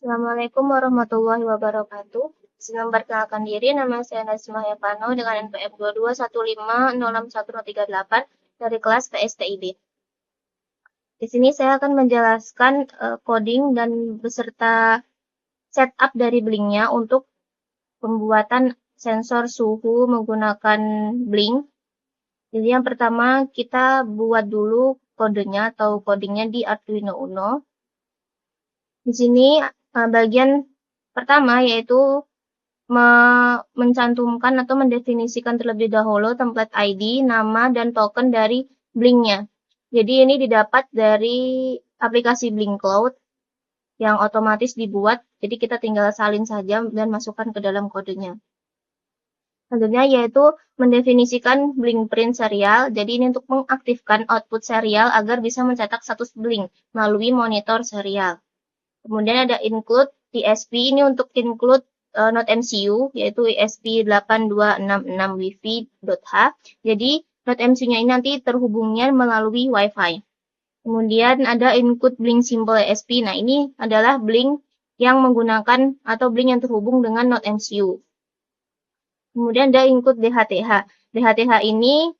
Assalamualaikum warahmatullahi wabarakatuh. Senang perkenalkan diri, nama saya Nazma Yavano dengan NPM 2215061038 dari kelas PSTIB. Di sini saya akan menjelaskan coding dan beserta setup dari Blink-nya untuk pembuatan sensor suhu menggunakan Blink. Jadi yang pertama kita buat dulu kodenya atau codingnya di Arduino Uno. Di sini bagian pertama yaitu mencantumkan atau mendefinisikan terlebih dahulu template ID, nama, dan token dari Blink-nya. Jadi ini didapat dari aplikasi Blink Cloud yang otomatis dibuat, jadi kita tinggal salin saja dan masukkan ke dalam kodenya. Selanjutnya yaitu mendefinisikan Blink Print serial, jadi ini untuk mengaktifkan output serial agar bisa mencetak status Blink melalui monitor serial. Kemudian ada include ESP, ini untuk include Node MCU, yaitu ESP8266wifi.h. Jadi Node MCU-nya ini nanti terhubungnya melalui Wi-Fi. Kemudian ada include Blink Symbol ESP. Nah, ini adalah Blink yang menggunakan atau Blink yang terhubung dengan Node MCU. Kemudian ada include DHTH. DHTH ini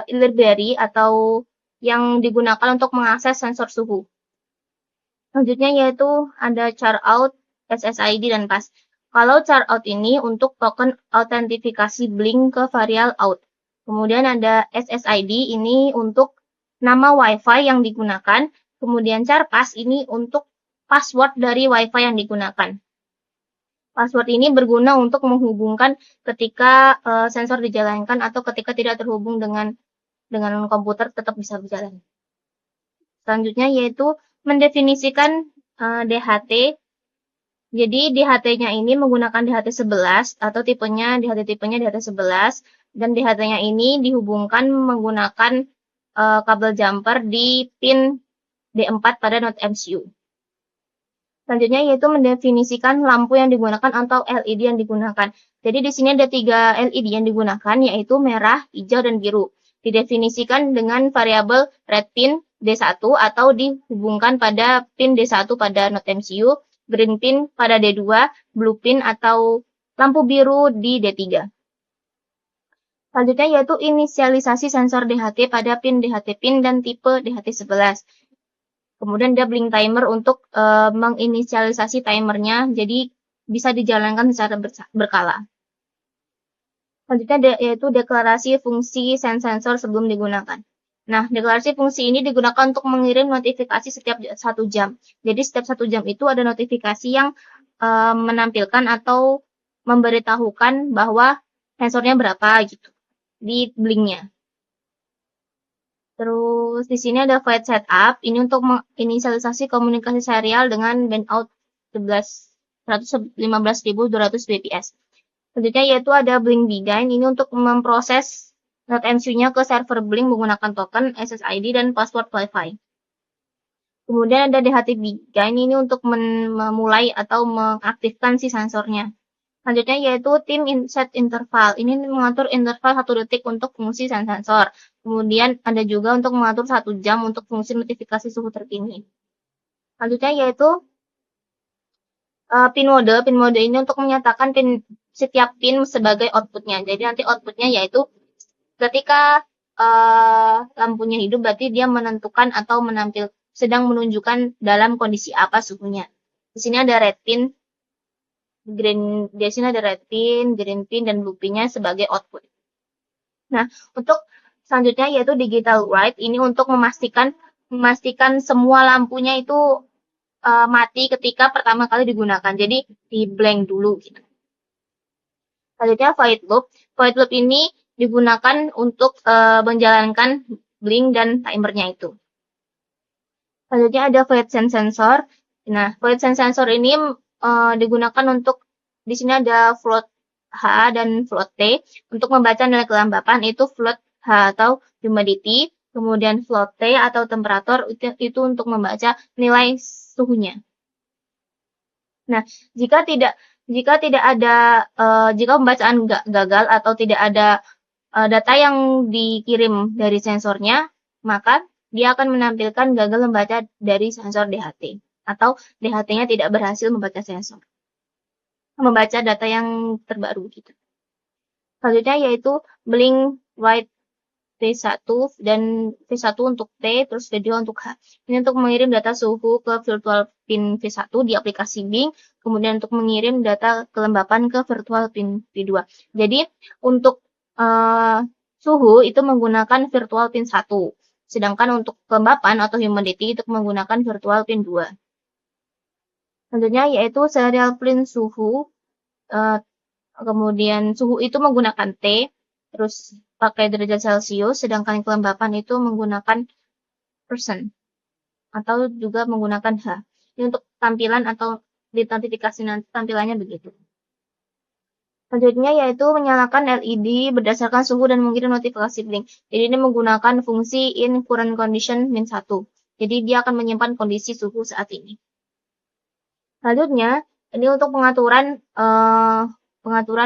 library atau yang digunakan untuk mengakses sensor suhu. Selanjutnya yaitu ada char out, SSID, dan pass. Kalau char out ini untuk token autentifikasi Blink ke variabel out. Kemudian ada SSID ini untuk nama Wi-Fi yang digunakan. Kemudian char pass ini untuk password dari Wi-Fi yang digunakan. Password ini berguna untuk menghubungkan ketika sensor dijalankan atau ketika tidak terhubung dengan komputer tetap bisa berjalan. Selanjutnya yaitu mendefinisikan DHT. Jadi DHT-nya ini menggunakan DHT11 atau DHT-tipenya DHT11 dan DHT-nya ini dihubungkan menggunakan kabel jumper di pin D4 pada Node MCU. Selanjutnya yaitu mendefinisikan lampu yang digunakan atau LED yang digunakan. Jadi di sini ada 3 LED yang digunakan yaitu merah, hijau, dan biru. Didefinisikan dengan variabel red pin D1 atau dihubungkan pada pin D1 pada Node MCU, green pin pada D2, blue pin atau lampu biru di D3. Selanjutnya yaitu inisialisasi sensor DHT pada pin DHT pin dan tipe DHT11. Kemudian ada Blink timer untuk menginisialisasi timernya, jadi bisa dijalankan secara berkala. Selanjutnya yaitu deklarasi fungsi sensor sebelum digunakan. Nah, deklarasi fungsi ini digunakan untuk mengirim notifikasi setiap 1 jam. Jadi setiap 1 jam itu ada notifikasi yang menampilkan atau memberitahukan bahwa sensornya berapa gitu di Blink-nya. Terus di sini ada void setup, ini untuk menginisialisasi komunikasi serial dengan bandout 115.200 bps. Selanjutnya yaitu ada Blink begin, ini untuk memproses Node MCU-nya ke server Blink menggunakan token, SSID, dan password Wi-Fi. Kemudian ada DHT begin, ini untuk memulai atau mengaktifkan si sensornya. Selanjutnya yaitu tim set interval. Ini mengatur interval 1 detik untuk fungsi sensor. Kemudian ada juga untuk mengatur 1 jam untuk fungsi notifikasi suhu terkini. Selanjutnya yaitu pin mode. Pin mode ini untuk menyatakan setiap pin sebagai outputnya. Jadi nanti outputnya yaitu ketika lampunya hidup berarti dia menentukan atau sedang menunjukkan dalam kondisi apa suhunya. Di sini ada red pin, di sini ada red pin, green pin, dan blue pin-nya sebagai output. Nah, untuk selanjutnya yaitu digital write, ini untuk memastikan semua lampunya itu mati ketika pertama kali digunakan. Jadi di blank dulu gitu. Selanjutnya void loop. Void loop ini digunakan untuk menjalankan Blink dan timernya itu. Selanjutnya ada void sense sensor. Nah, void sense sensor ini digunakan untuk di sini ada float H dan float T untuk membaca nilai kelembapan, itu float H atau humidity, kemudian float T atau temperatur itu untuk membaca nilai suhunya. Nah, jika pembacaan gagal atau tidak ada data yang dikirim dari sensornya, maka dia akan menampilkan gagal membaca dari sensor DHT. atau DHT-nya tidak berhasil membaca sensor, membaca data yang terbaru gitu. Selanjutnya yaitu blink write V1 dan V1 untuk T, terus V2 untuk H. Ini untuk mengirim data suhu ke virtual pin V1 di aplikasi Bing, kemudian untuk mengirim data kelembapan ke virtual pin V2. Jadi untuk suhu itu menggunakan virtual pin 1, sedangkan untuk kelembapan atau humidity itu menggunakan virtual pin 2. Selanjutnya yaitu serial pin suhu, kemudian suhu itu menggunakan T, terus pakai derajat Celcius, sedangkan kelembapan itu menggunakan persen atau juga menggunakan H. Ini untuk tampilan atau di notifikasi nanti tampilannya begitu. Selanjutnya yaitu menyalakan LED berdasarkan suhu dan mengirim notifikasi blink. Jadi ini menggunakan fungsi in current condition -1. Jadi dia akan menyimpan kondisi suhu saat ini. Selanjutnya ini untuk pengaturan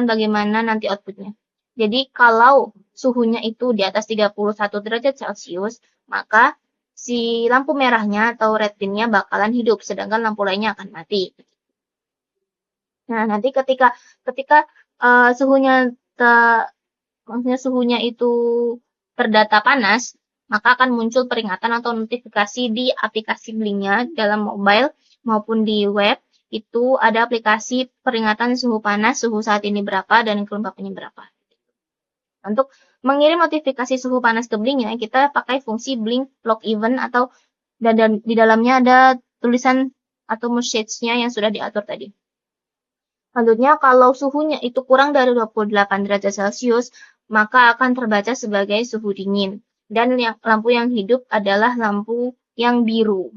bagaimana nanti outputnya. Jadi kalau suhunya itu di atas 31 derajat Celcius, maka si lampu merahnya atau red pin-nya bakalan hidup, sedangkan lampu lainnya akan mati. Nah, nanti ketika maksudnya suhunya itu terdata panas, maka akan muncul peringatan atau notifikasi di aplikasi Blink-nya dalam mobile maupun di web. Itu ada aplikasi peringatan suhu panas, suhu saat ini berapa, dan kelembapannya berapa. Untuk mengirim notifikasi suhu panas ke Blink-nya, kita pakai fungsi Blink Log Event atau dan di dalamnya ada tulisan atau message-nya yang sudah diatur tadi. Selanjutnya, kalau suhunya itu kurang dari 28 derajat Celcius, maka akan terbaca sebagai suhu dingin. Dan lampu yang hidup adalah lampu yang biru.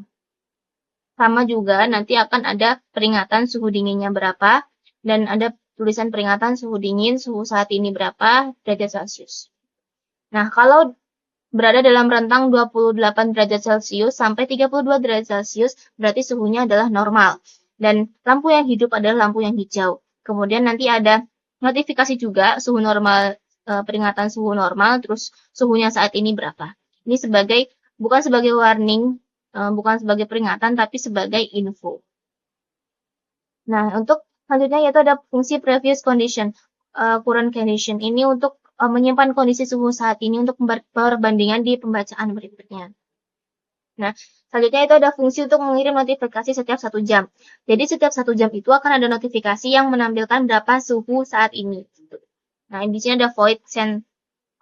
Sama juga nanti akan ada peringatan suhu dinginnya berapa, dan ada tulisan peringatan suhu dingin, suhu saat ini berapa derajat Celcius. Nah, kalau berada dalam rentang 28 derajat Celcius sampai 32 derajat Celcius, berarti suhunya adalah normal. Dan lampu yang hidup adalah lampu yang hijau. Kemudian nanti ada notifikasi juga suhu normal, peringatan suhu normal, terus suhunya saat ini berapa. Ini bukan sebagai warning, bukan sebagai peringatan, tapi sebagai info. Nah, untuk selanjutnya yaitu ada fungsi previous condition, current condition. Ini untuk menyimpan kondisi suhu saat ini untuk perbandingan di pembacaan berikutnya. Nah, selanjutnya itu ada fungsi untuk mengirim notifikasi setiap 1 jam. Jadi setiap 1 jam itu akan ada notifikasi yang menampilkan berapa suhu saat ini. Nah, di sini ada void send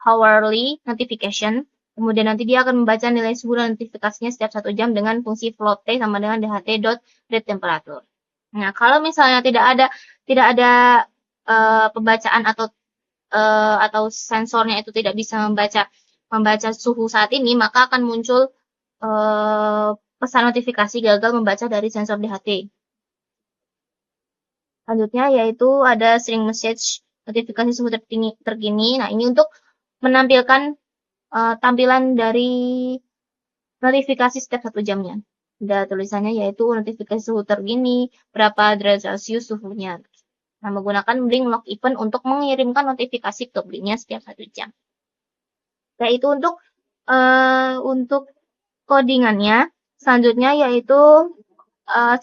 hourly notification. Kemudian nanti dia akan membaca nilai suhu dan notifikasinya setiap 1 jam dengan fungsi float T sama dengan dht.read temperature. Nah, kalau misalnya tidak ada pembacaan atau sensornya itu tidak bisa membaca suhu saat ini, maka akan muncul pesan notifikasi gagal membaca dari sensor DHT. Selanjutnya yaitu ada string message notifikasi suhu terkini. Nah, ini untuk menampilkan tampilan dari notifikasi setiap 1 jamnya. Ada tulisannya yaitu notifikasi suhu terkini, berapa derajat Celcius suhunya. Nah, menggunakan Blink Log Event untuk mengirimkan notifikasi ke Blink-nya setiap 1 jam. Nah, itu untuk codingannya. Selanjutnya yaitu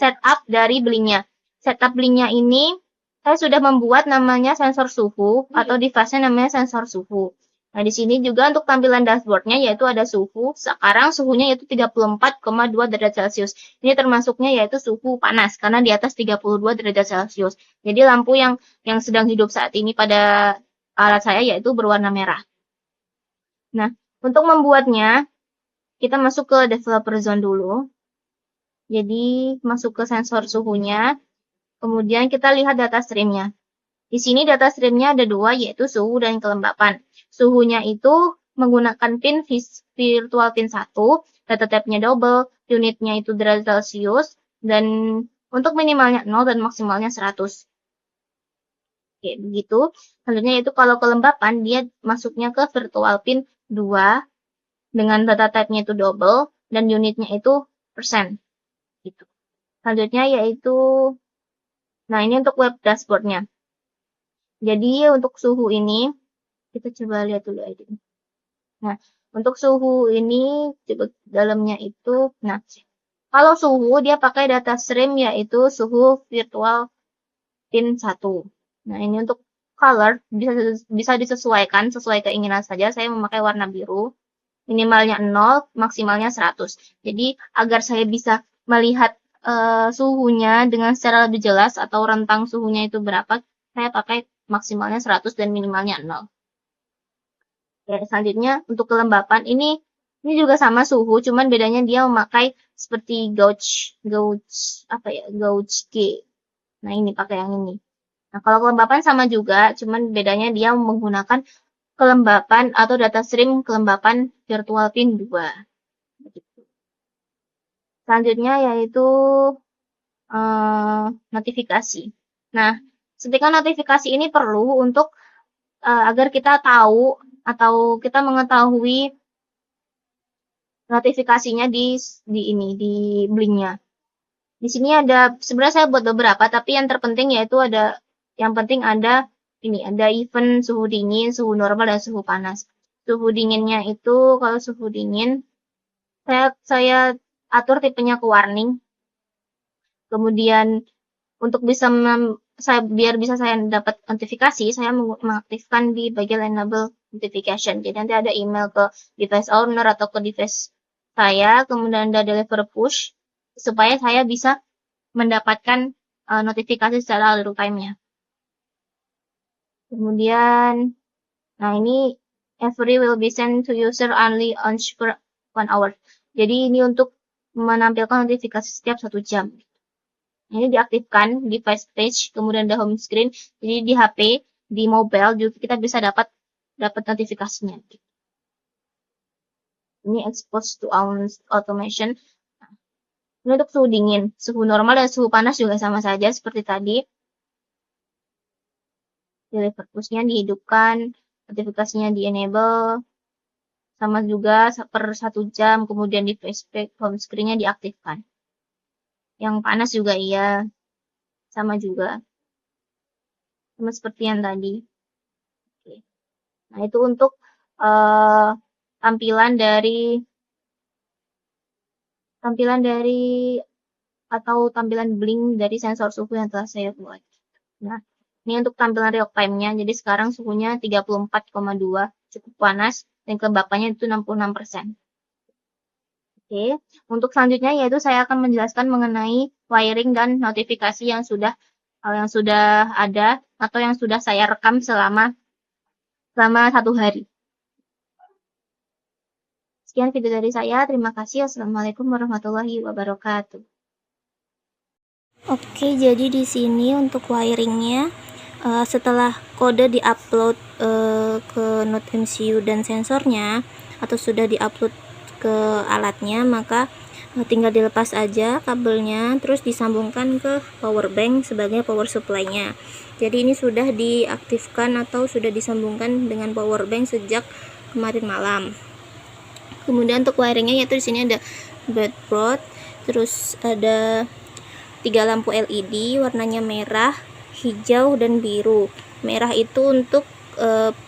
setup dari Blink-nya. Setup Blink-nya ini saya sudah membuat namanya sensor suhu atau device-nya namanya sensor suhu. Nah, di sini juga untuk tampilan dashboard-nya yaitu ada suhu. Sekarang suhunya yaitu 34,2 derajat Celcius. Ini termasuknya yaitu suhu panas karena di atas 32 derajat Celcius. Jadi lampu yang sedang hidup saat ini pada alat saya yaitu berwarna merah. Nah, untuk membuatnya kita masuk ke developer zone dulu. Jadi masuk ke sensor suhunya. Kemudian kita lihat data stream-nya. Di sini data stream-nya ada 2 yaitu suhu dan kelembapan. Suhunya itu menggunakan pin virtual pin 1, data type-nya double, unitnya itu derajat Celcius, dan untuk minimalnya 0 dan maksimalnya 100. Oke, begitu. Selanjutnya itu kalau kelembapan, dia masuknya ke virtual pin 2, dengan data type-nya itu double, dan unitnya itu persen. Gitu. Selanjutnya yaitu, nah ini untuk web dashboard-nya. Jadi untuk suhu ini, kita coba lihat dulu aja. Nah, untuk suhu ini coba dalamnya itu, nah Kalau suhu dia pakai data stream yaitu suhu virtual pin 1. Nah, ini untuk color bisa disesuaikan sesuai keinginan saja. Saya memakai warna biru. Minimalnya 0, maksimalnya 100. Jadi agar saya bisa melihat suhunya dengan secara lebih jelas atau rentang suhunya itu berapa, saya pakai maksimalnya 100 dan minimalnya 0. Oke, selanjutnya untuk kelembapan ini juga sama suhu, cuman bedanya dia memakai seperti gauge G. Nah, ini pakai yang ini. Nah, kalau kelembapan sama juga, cuman bedanya dia menggunakan kelembapan atau data stream kelembapan virtual pin 2. Selanjutnya yaitu notifikasi. Nah, setika notifikasi ini perlu untuk agar kita tahu atau kita mengetahui notifikasinya di Blink-nya. Di sini ada sebenarnya saya buat beberapa, tapi yang terpenting yaitu ada event suhu dingin, suhu normal dan suhu panas. Suhu dinginnya itu kalau suhu dingin saya atur tipenya ke warning. Kemudian untuk biar bisa saya dapat notifikasi, saya mengaktifkan di bagian enable notification. Jadi nanti ada email ke device owner atau ke device saya, kemudian ada deliver push supaya saya bisa mendapatkan notifikasi secara real time-nya. Kemudian, nah ini every will be sent to user only on per 1 hour. Jadi ini untuk menampilkan notifikasi setiap 1 jam. Ini diaktifkan di device page, kemudian ada home screen. Jadi di HP, di mobile juga kita bisa dapat notifikasinya. Ini expose to automation. Ini untuk suhu dingin, suhu normal dan suhu panas juga sama saja seperti tadi. Deliver push-nya dihidupkan, notifikasinya di enable, sama juga per 1 jam, kemudian di flashback home screen-nya diaktifkan. Yang panas juga iya, sama juga. Sama seperti yang tadi. Oke. Nah, itu untuk tampilan dari Blink dari sensor suhu yang telah saya buat. Nah, ini untuk tampilan real time-nya. Jadi sekarang suhunya 34,2, cukup panas, dan kelembapannya itu 66%. Oke, untuk selanjutnya yaitu saya akan menjelaskan mengenai wiring dan notifikasi yang sudah ada atau yang sudah saya rekam selama 1 hari. Sekian video dari saya. Terima kasih. Assalamualaikum warahmatullahi wabarakatuh. Oke, jadi di sini untuk wiringnya setelah kode diupload ke Node MCU dan sensornya atau sudah diupload ke alatnya, maka tinggal dilepas aja kabelnya, terus disambungkan ke power bank sebagai power supply-nya. Jadi ini sudah diaktifkan atau sudah disambungkan dengan power bank sejak kemarin malam. Kemudian untuk wiringnya yaitu di sini ada breadboard, terus ada 3 lampu LED warnanya merah, hijau, dan biru. Merah itu untuk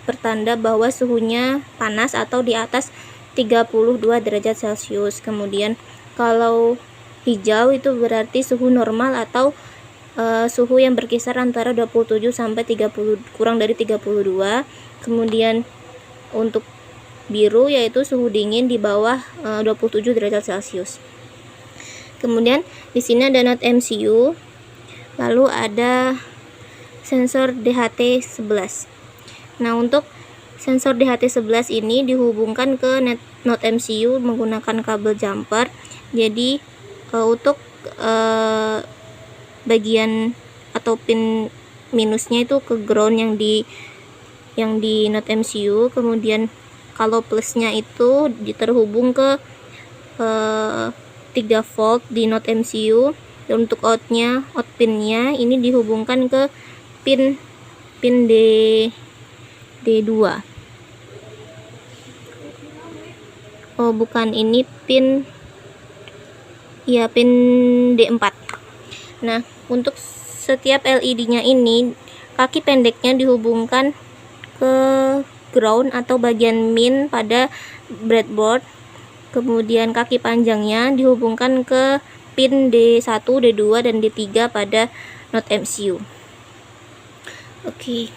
pertanda bahwa suhunya panas atau di atas 32 derajat Celcius. Kemudian kalau hijau itu berarti suhu normal atau suhu yang berkisar antara 27 sampai 30 kurang dari 32. Kemudian untuk biru yaitu suhu dingin di bawah 27 derajat Celcius. Kemudian di sini ada Node MCU, lalu ada sensor DHT11. Nah, untuk sensor DHT11 ini dihubungkan ke Node MCU menggunakan kabel jumper. Jadi untuk bagian atau pin minusnya itu ke ground yang di Node MCU. Kemudian kalau plusnya itu terhubung ke 3 volt di Node MCU. Dan untuk out pinnya ini dihubungkan ke pin D2. Oh, bukan, ini pin D4. Nah, untuk setiap LED-nya ini kaki pendeknya dihubungkan ke ground atau bagian min pada breadboard. kemudian kaki panjangnya dihubungkan ke pin D1, D2, dan D3 pada Node MCU. Oke.